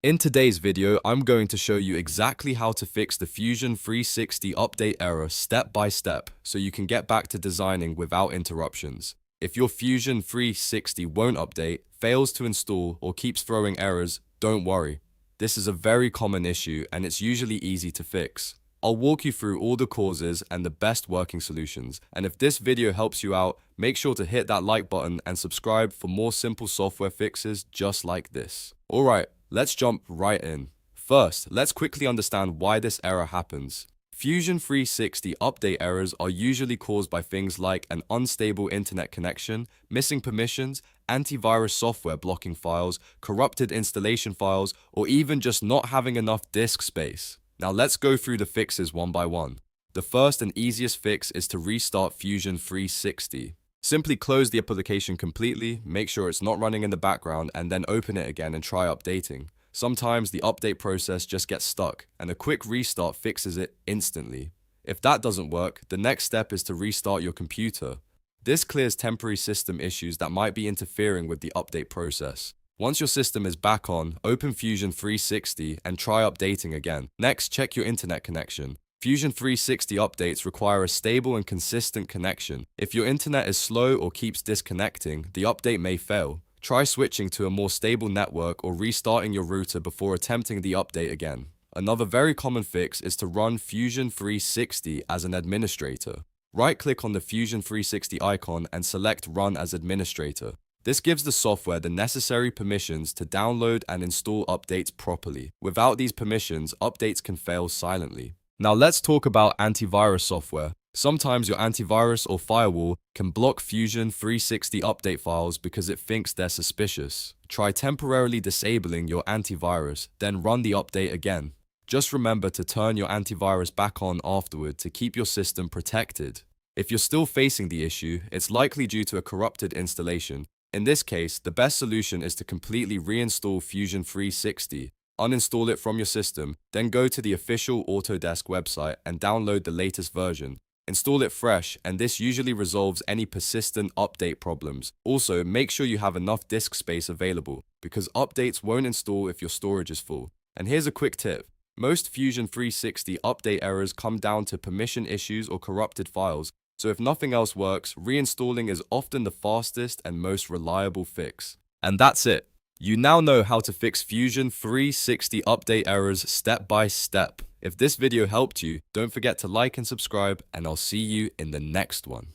In today's video, I'm going to show you exactly how to fix the Fusion 360 update error step by step so you can get back to designing without interruptions. If your Fusion 360 won't update, fails to install, or keeps throwing errors, don't worry. This is a very common issue and it's usually easy to fix. I'll walk you through all the causes and the best working solutions, and if this video helps you out, make sure to hit that like button and subscribe for more simple software fixes just like this. Alright, let's jump right in. First, let's quickly understand why this error happens. Fusion 360 update errors are usually caused by things like an unstable internet connection, missing permissions, antivirus software blocking files, corrupted installation files, or even just not having enough disk space. Now let's go through the fixes one by one. The first and easiest fix is to restart Fusion 360. Simply close the application completely, make sure it's not running in the background, and then open it again and try updating. Sometimes the update process just gets stuck, and a quick restart fixes it instantly. If that doesn't work, the next step is to restart your computer. This clears temporary system issues that might be interfering with the update process. Once your system is back on, open Fusion 360 and try updating again. Next, check your internet connection. Fusion 360 updates require a stable and consistent connection. If your internet is slow or keeps disconnecting, the update may fail. Try switching to a more stable network or restarting your router before attempting the update again. Another very common fix is to run Fusion 360 as an administrator. Right-click on the Fusion 360 icon and select Run as Administrator. This gives the software the necessary permissions to download and install updates properly. Without these permissions, updates can fail silently. Now let's talk about antivirus software. Sometimes your antivirus or firewall can block Fusion 360 update files because it thinks they're suspicious. Try temporarily disabling your antivirus, then run the update again. Just remember to turn your antivirus back on afterward to keep your system protected. If you're still facing the issue, it's likely due to a corrupted installation. In this case, the best solution is to completely reinstall Fusion 360, uninstall it from your system, then go to the official Autodesk website and download the latest version. Install it fresh, and this usually resolves any persistent update problems. Also, make sure you have enough disk space available, because updates won't install if your storage is full. And here's a quick tip. Most Fusion 360 update errors come down to permission issues or corrupted files. So if nothing else works, reinstalling is often the fastest and most reliable fix. And that's it. You now know how to fix Fusion 360 update errors step by step. If this video helped you, don't forget to like and subscribe, and I'll see you in the next one.